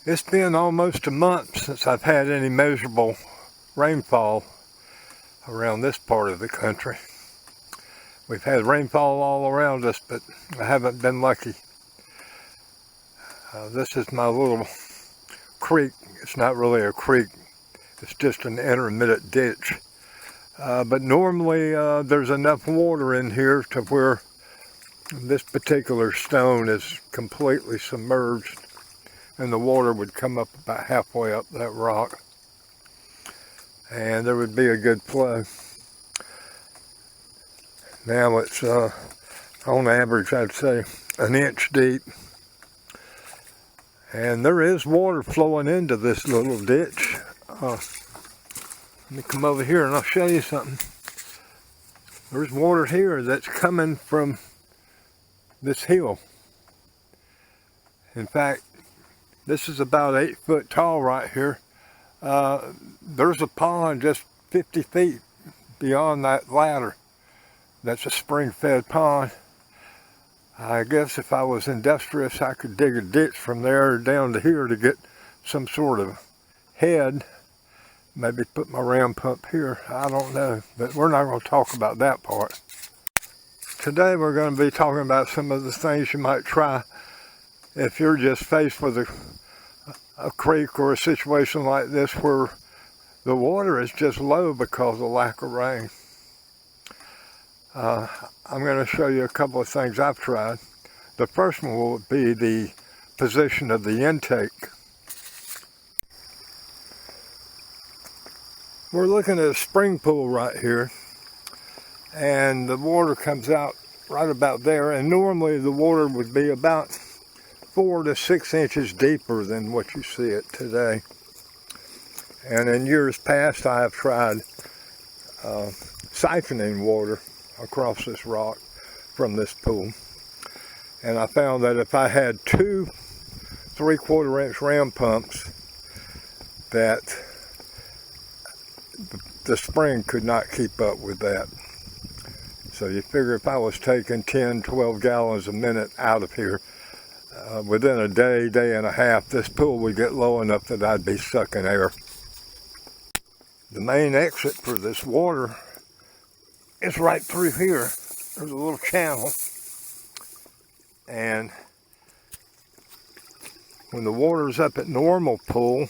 It's been almost a month since I've had any measurable rainfall around this part of the country. We've had rainfall all around us, but I haven't been lucky. This is my little creek. It's not really a creek. It's just an intermittent ditch. But normally there's enough water in here to where this particular stone is completely submerged, and the water would come up about halfway up that rock, and there would be a good flow. Now it's on average, I'd say, an inch deep, and there is water flowing into this little ditch. Let me come over here and I'll show you something. There's water here that's coming from this hill. In fact, this is about 8 foot tall right here. There's a pond just 50 feet beyond that ladder. That's a spring-fed pond. I guess if I was industrious, I could dig a ditch from there down to here to get some sort of head. Maybe put my ram pump here. I don't know, but we're not going to talk about that part. Today we're going to be talking about some of the things you might try if you're just faced with a creek or a situation like this where the water is just low because of lack of rain. I'm going to show you a couple of things I've tried. The first one will be the position of the intake. We're looking at a spring pool right here, and the water comes out right about there, and normally the water would be about 4 to 6 inches deeper than what you see it today. And in years past I have tried siphoning water across this rock from this pool, and I found that if I had 2 3/4 inch ram pumps, that the spring could not keep up with that. So you figure if I was taking 10, 12 gallons a minute out of here, within a day, day and a half, this pool would get low enough that I'd be sucking air. The main exit for this water is right through here. There's a little channel, and when the water's up at normal pool,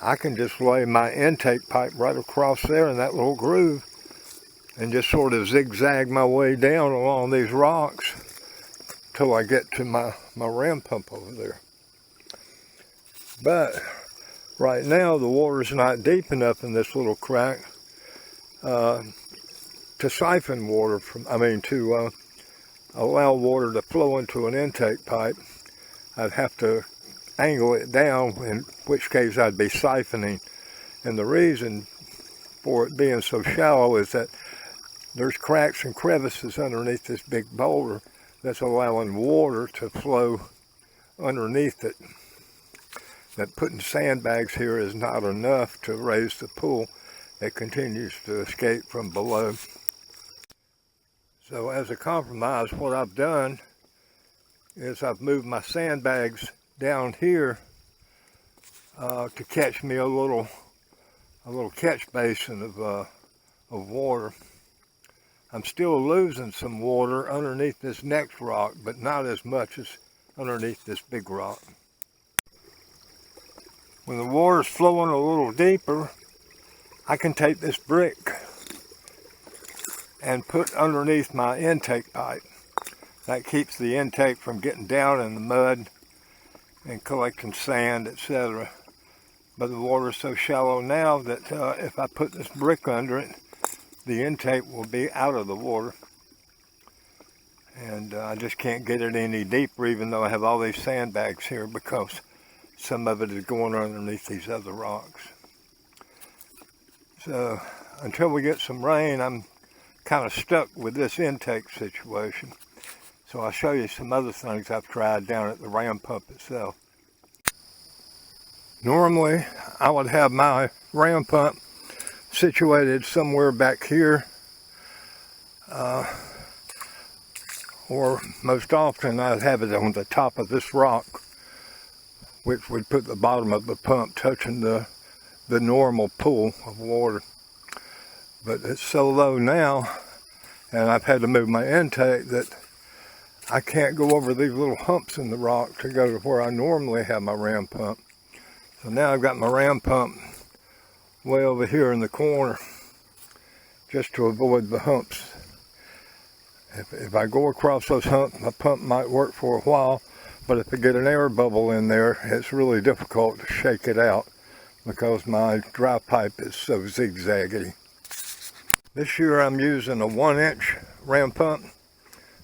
I can just lay my intake pipe right across there in that little groove and just sort of zigzag my way down along these rocks till I get to my ram pump over there. But right now the water's not deep enough in this little crack to siphon water from, to allow water to flow into an intake pipe. I'd have to angle it down, in which case I'd be siphoning. And the reason for it being so shallow is that there's cracks and crevices underneath this big boulder that's allowing water to flow underneath it. That putting sandbags here is not enough to raise the pool. It continues to escape from below. So as a compromise, what I've done is I've moved my sandbags down here to catch me a little catch basin of water. I'm still losing some water underneath this next rock, but not as much as underneath this big rock. When the water's flowing a little deeper, I can take this brick and put underneath my intake pipe. That keeps the intake from getting down in the mud and collecting sand, etc. But the water is so shallow now that if I put this brick under it, the intake will be out of the water. And I just can't get it any deeper, even though I have all these sandbags here, because some of it is going underneath these other rocks. So until we get some rain, I'm kind of stuck with this intake situation. So I'll show you some other things I've tried down at the ram pump itself. Normally, I would have my ram pump situated somewhere back here, or most often I'd have it on the top of this rock which would put the bottom of the pump touching the normal pool of water. But it's so low now, and I've had to move my intake, that I can't go over these little humps in the rock to go to where I normally have my ram pump. So now I've got my ram pump way over here in the corner, just to avoid the humps. If I go across those humps, my pump might work for a while, but if I get an air bubble in there, it's really difficult to shake it out because my dry pipe is so zigzaggy. This year I'm using a 1-inch ram pump.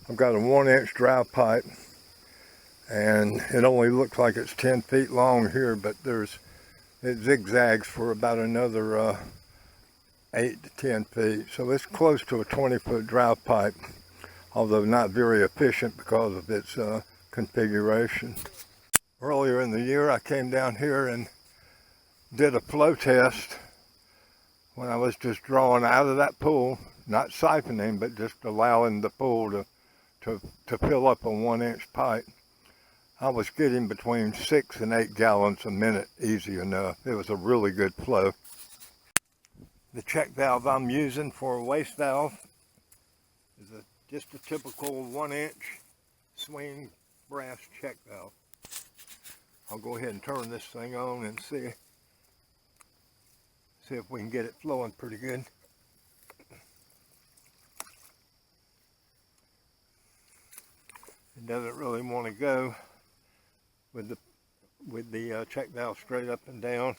I've got a 1-inch dry pipe, and it only looks like it's 10 feet long here, but it zigzags for about another 8 to 10 feet. So it's close to a 20-foot dry pipe, although not very efficient because of its configuration. Earlier in the year, I came down here and did a flow test when I was just drawing out of that pool, not siphoning, but just allowing the pool to fill up a 1-inch pipe. I was getting between 6 and 8 gallons a minute, easy enough. It was a really good flow. The check valve I'm using for a waste valve is just a typical 1-inch swing brass check valve. I'll go ahead and turn this thing on and see if we can get it flowing pretty good. It doesn't really want to go with the check valve straight up and down.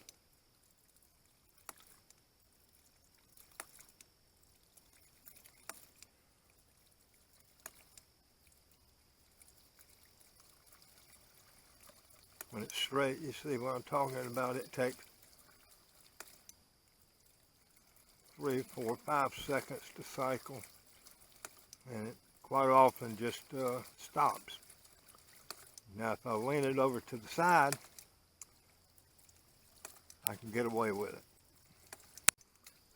When it's straight, you see what I'm talking about. It takes 3, 4, 5 seconds to cycle, and it quite often just stops. Now if I lean it over to the side, I can get away with it.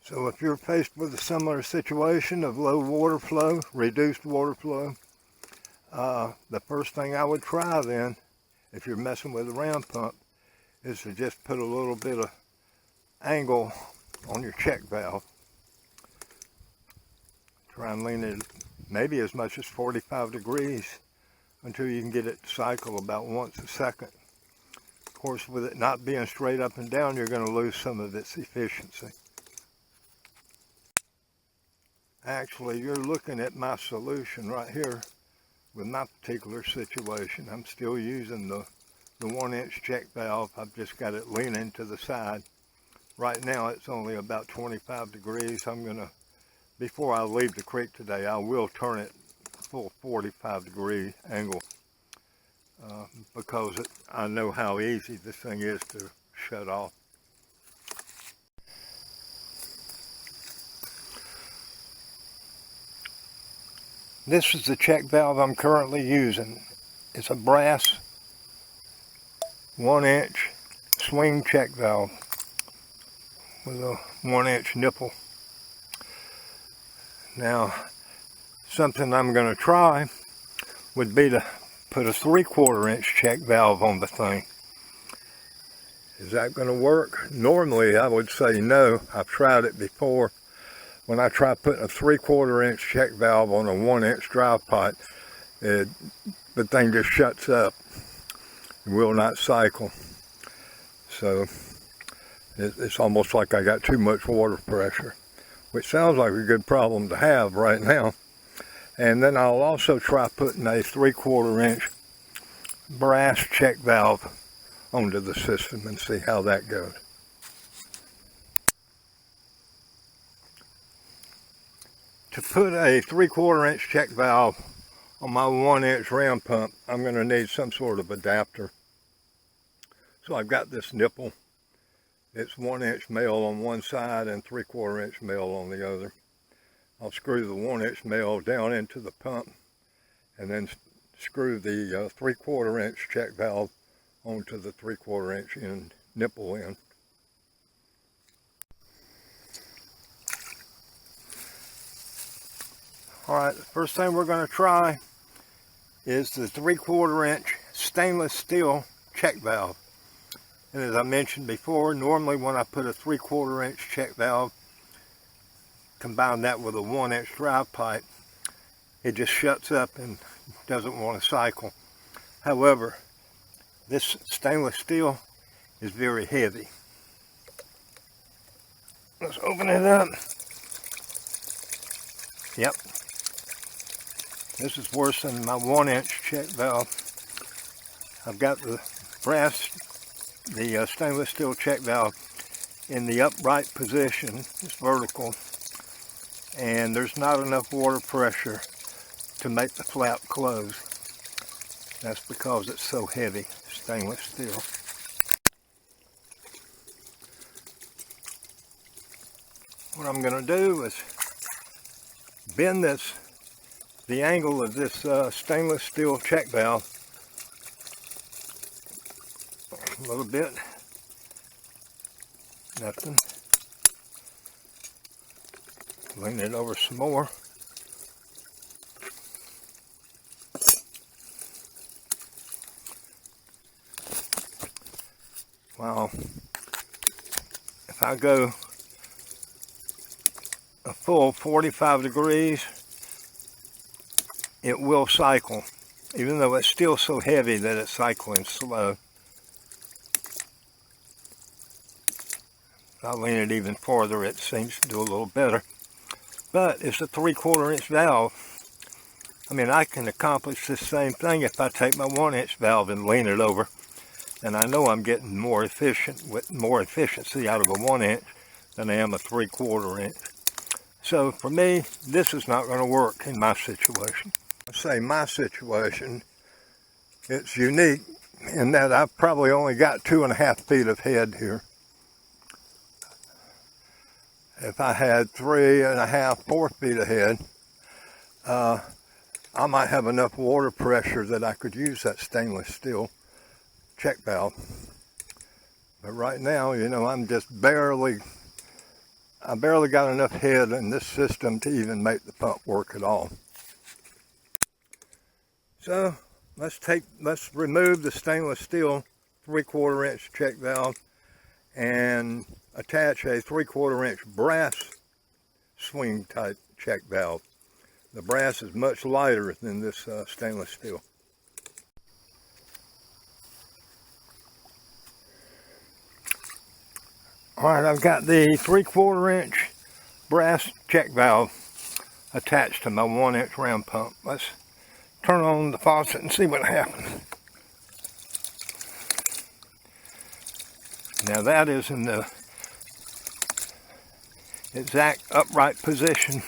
So if you're faced with a similar situation of low water flow, reduced water flow, the first thing I would try then, if you're messing with a ram pump, is to just put a little bit of angle on your check valve. Try and lean it maybe as much as 45 degrees until you can get it to cycle about once a second. Of course, with it not being straight up and down, you're going to lose some of its efficiency. Actually, you're looking at my solution right here with my particular situation. I'm still using the 1-inch check valve. I've just got it leaning to the side. Right now it's only about 25 degrees. Before I leave the creek today, I will turn it full 45-degree angle because I know how easy this thing is to shut off. This is the check valve I'm currently using. It's a brass 1-inch swing check valve with a 1-inch nipple. Now, something I'm going to try would be to put a 3/4 inch check valve on the thing. Is that going to work? Normally I would say no. I've tried it before. When I try putting a 3/4 inch check valve on a 1-inch dry pipe, the thing just shuts up. It will not cycle. So it's almost like I got too much water pressure, which sounds like a good problem to have right now. And then I'll also try putting a 3/4 inch brass check valve onto the system and see how that goes. To put a 3/4 inch check valve on my 1-inch ram pump, I'm going to need some sort of adapter. So I've got this nipple. It's 1-inch male on one side and 3/4 inch male on the other. I'll screw the 1-inch male down into the pump and then screw the 3/4 inch check valve onto the 3/4 inch end nipple end. Alright, the first thing we're going to try is the 3/4 inch stainless steel check valve. And as I mentioned before, normally when I put a 3/4 inch check valve, combine that with a 1 inch drive pipe, it just shuts up and doesn't want to cycle. However, this stainless steel is very heavy. Let's open it up. Yep. This is worse than my 1 inch check valve. I've got the stainless steel check valve in the upright position. It's vertical. And there's not enough water pressure to make the flap close. That's because it's so heavy, stainless steel. What I'm going to do is bend the angle of this stainless steel check valve a little bit. Nothing. Lean it over some more. Well, if I go a full 45 degrees, it will cycle, even though it's still so heavy that it's cycling slow. If I lean it even farther, it seems to do a little better. But it's a 3/4 inch valve. I mean, I can accomplish this same thing if I take my 1 inch valve and lean it over. And I know I'm getting more efficient with more efficiency out of a 1 inch than I am a 3/4 inch. So for me, this is not going to work in my situation. I say my situation, it's unique in that I've probably only got 2.5 feet of head here. If I had 3.5, 4 feet of head, I might have enough water pressure that I could use that stainless steel check valve. But right now, you know, I barely got enough head in this system to even make the pump work at all. So let's remove the stainless steel 3/4 inch check valve and attach a 3/4 inch brass swing type check valve. The brass is much lighter than this stainless steel. Alright, I've got the 3/4 inch brass check valve attached to my 1 inch round pump. Let's turn on the faucet and see what happens. Now that is in the exact upright position,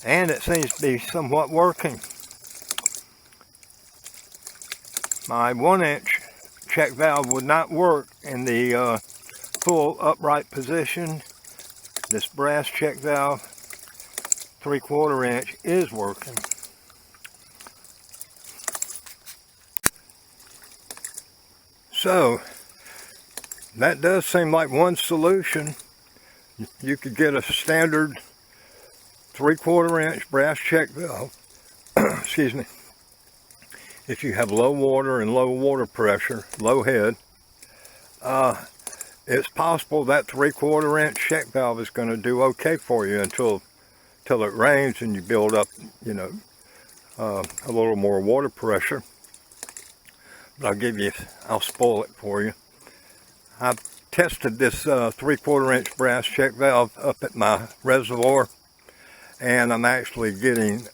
and it seems to be somewhat working. My 1 inch check valve would not work in the full upright position. This brass check valve 3/4 inch is working. So that does seem like one solution. You could get a standard 3/4 inch brass check valve, excuse me, if you have low water and low water pressure, low head. It's possible that 3/4 inch check valve is going to do okay for you until it rains and you build up, you know, a little more water pressure. But I'll spoil it for you. I've tested this 3/4 inch brass check valve up at my reservoir, and I'm actually getting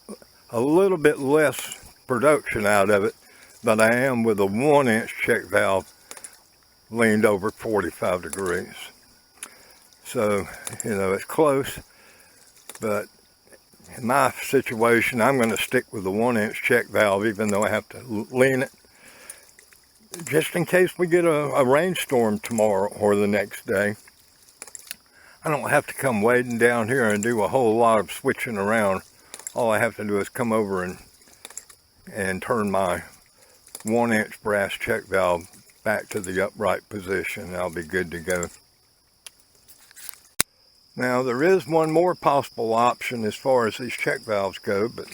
a little bit less production out of it than I am with a 1 inch check valve leaned over 45 degrees. So, you know, it's close, but in my situation, I'm going to stick with the 1 inch check valve, even though I have to lean it, just in case we get a rainstorm tomorrow or the next day. I don't have to come wading down here and do a whole lot of switching around. All I have to do is come over and turn my 1 inch brass check valve back to the upright position, and I'll be good to go. Now, there is one more possible option as far as these check valves go, but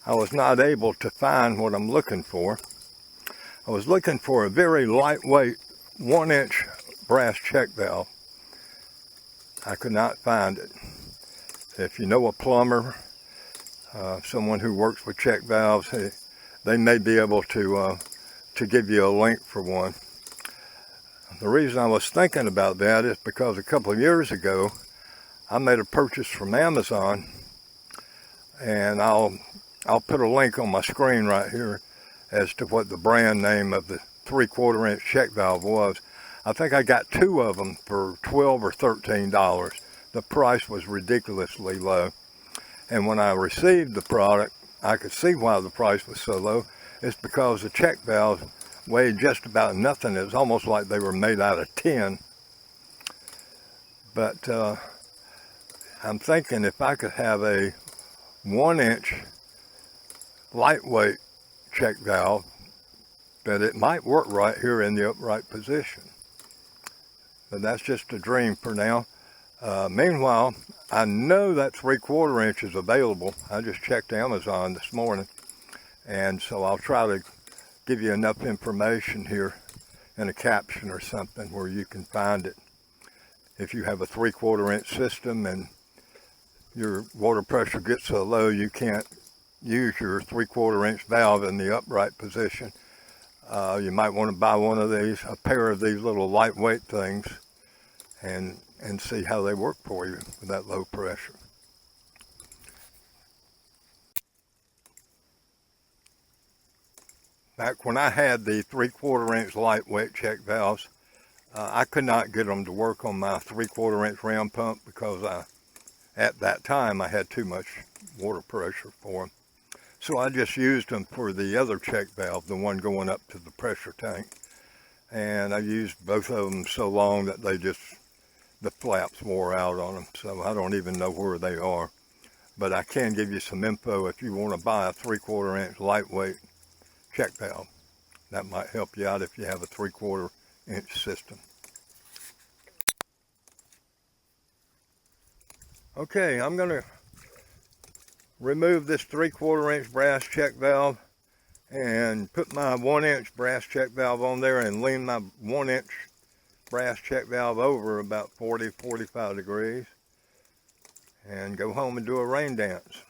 I was not able to find what I'm looking for. I was looking for a very lightweight 1-inch brass check valve. I could not find it. If you know a plumber, someone who works with check valves, they may be able to give you a link for one. The reason I was thinking about that is because a couple of years ago, I made a purchase from Amazon, and I'll put a link on my screen right here as to what the brand name of the 3/4 inch check valve was. I think I got 2 of them for $12 or $13. The price was ridiculously low. And when I received the product, I could see why the price was so low. It's because the check valves weighed just about nothing. It was almost like they were made out of tin. But I'm thinking if I could have a 1-inch lightweight check valve, that it might work right here in the upright position. But that's just a dream for now. Meanwhile, I know that 3/4 inch is available. I just checked Amazon this morning, and so I'll try to give you enough information here in a caption or something where you can find it. If you have a 3/4 inch system and your water pressure gets so low you can't use your 3/4 inch valve in the upright position, you might want to buy one of these, a pair of these little lightweight things, and see how they work for you with that low pressure. Back when I had the 3/4 inch lightweight check valves, I could not get them to work on my 3/4 inch round pump because at that time I had too much water pressure for them. So I just used them for the other check valve, the one going up to the pressure tank. And I used both of them so long that the flaps wore out on them. So I don't even know where they are. But I can give you some info if you want to buy a 3/4 inch lightweight check valve. That might help you out if you have a 3/4 inch system. Okay, I'm going to remove this 3/4 inch brass check valve and put my 1-inch brass check valve on there and lean my 1-inch brass check valve over about 40-45 degrees and go home and do a rain dance.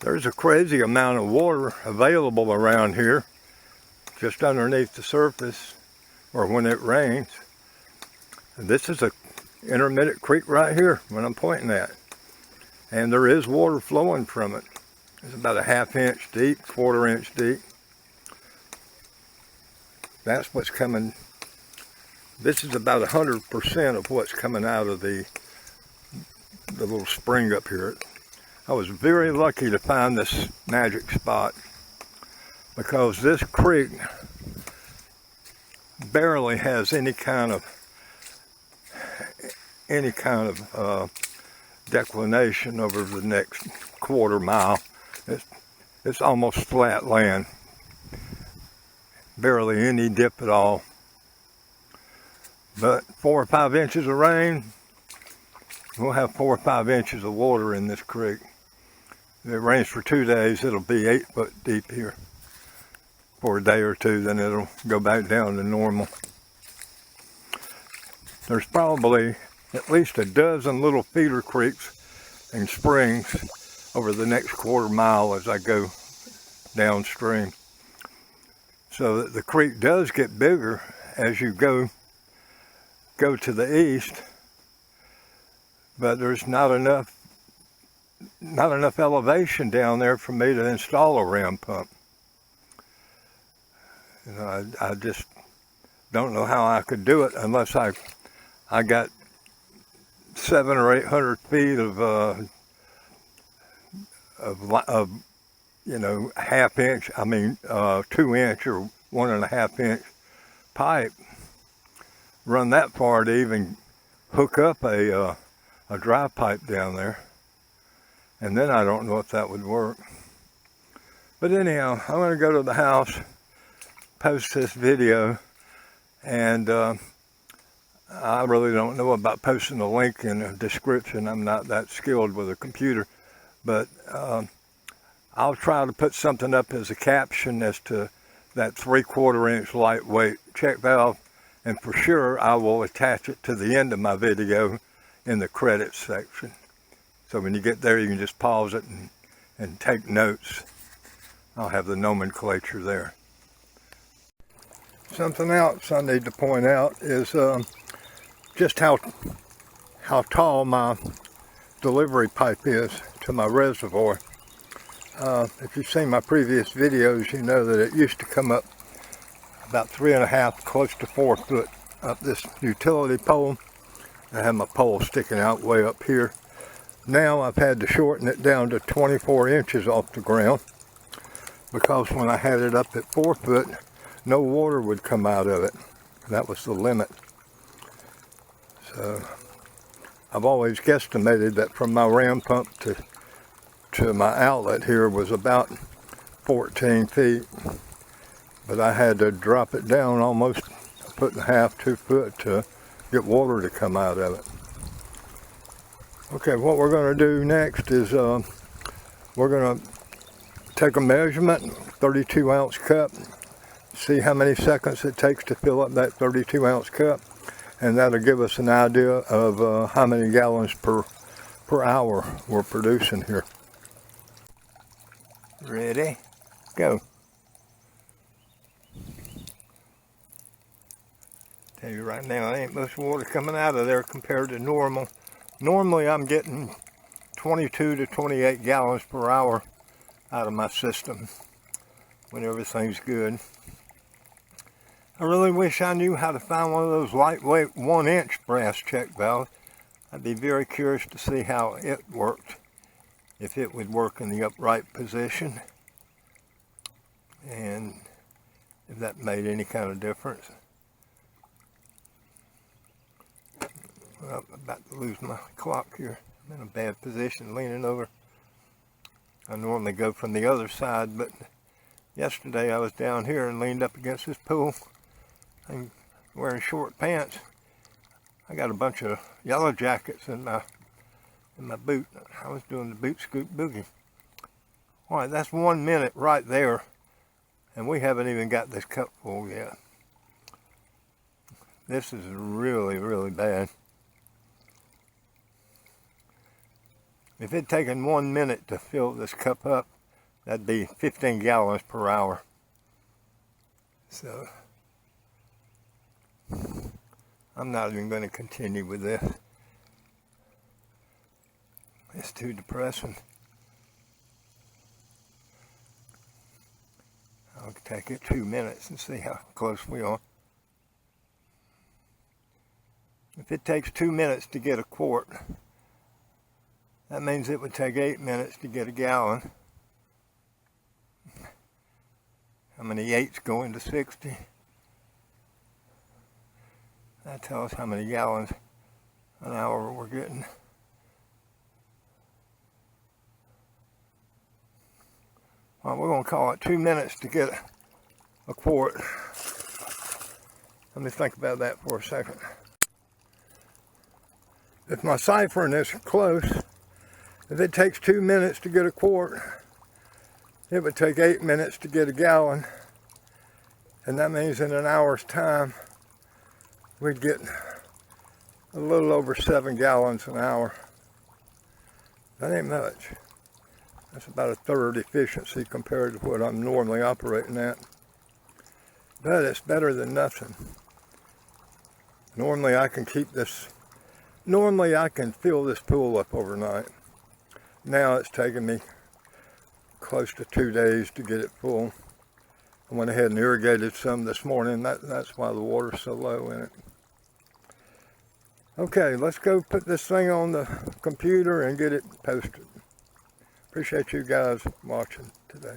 There's a crazy amount of water available around here just underneath the surface or when it rains. And this is a intermittent creek right here when I'm pointing at, and there is water flowing from it. It's about a 1/2 inch deep, 1/4 inch deep. That's what's coming. This is about 100% of what's coming out of the little spring up here. I was very lucky to find this magic spot because this creek barely has any kind of declination over the next 1/4 mile. It's almost flat land, barely any dip at all. But 4 or 5 inches of rain, we'll have 4 or 5 inches of water in this creek. If it rains for 2 days, it'll be 8 foot deep here. For a day or two, then it'll go back down to normal. There's probably at least a dozen little feeder creeks and springs over the next 1/4 mile as I go downstream. So that the creek does get bigger as you go to the east, but there's not enough elevation down there for me to install a round pump. You know, I just don't know how I could do it unless I got 700 or 800 feet of 1/2 inch, 2 inch or 1.5 inch pipe, run that far to even hook up a dry pipe down there. And then I don't know if that would work. But anyhow, I'm going to go to the house, post this video, and I really don't know about posting a link in the description. I'm not that skilled with a computer, but I'll try to put something up as a caption as to that 3/4 inch lightweight check valve, and for sure I will attach it to the end of my video in the credits section. So when you get there, you can just pause it and take notes. I'll have the nomenclature there. Something else I need to point out is just how tall my delivery pipe is to my reservoir. If you've seen my previous videos, you know that it used to come up about 3.5, close to 4 foot up this utility pole. I have my pole sticking out way up here. Now I've had to shorten it down to 24 inches off the ground, because when I had it up at 4 foot, no water would come out of it. That was the limit. So I've always guesstimated that from my ram pump to my outlet here was about 14 feet. But I had to drop it down almost 1.5 to 2 foot to get water to come out of it. Okay, what we're going to do next is we're going to take a measurement, 32 ounce cup, see how many seconds it takes to fill up that 32 ounce cup, and that'll give us an idea of how many gallons per hour we're producing here. Ready? Go. Tell you right now, there ain't much water coming out of there compared to normal. Normally I'm getting 22 to 28 gallons per hour out of my system when everything's good. I really wish I knew how to find one of those lightweight 1-inch brass check valves. I'd be very curious to see how it worked, if it would work in the upright position, and if that made any kind of difference. Well, I'm about to lose my clock here. I'm in a bad position leaning over. I normally go from the other side, but yesterday I was down here and leaned up against this pool and wearing short pants. I got a bunch of yellow jackets in my boot. I was doing the boot scoop boogie. All right, that's 1 minute right there, and we haven't even got this cup full yet. This is really, really bad. If it'd taken 1 minute to fill this cup up, that'd be 15 gallons per hour. So I'm not even going to continue with this. It's too depressing. I'll take it 2 minutes and see how close we are. If it takes 2 minutes to get a quart, that means it would take 8 minutes to get a gallon. How many 8s go into 60? That tells us how many gallons an hour we're getting. Well, we're going to call it 2 minutes to get a quart. Let me think about that for a second. If my ciphering is close, if it takes 2 minutes to get a quart, it would take 8 minutes to get a gallon. And that means in an hour's time, we'd get a little over 7 gallons an hour. That ain't much. That's about a third efficiency compared to what I'm normally operating at. But it's better than nothing. Normally I can fill this pool up overnight. Now it's taken me close to 2 days to get it full. I went ahead and irrigated some this morning. That's why the water's so low in it. Okay, let's go put this thing on the computer and get it posted. Appreciate you guys watching today.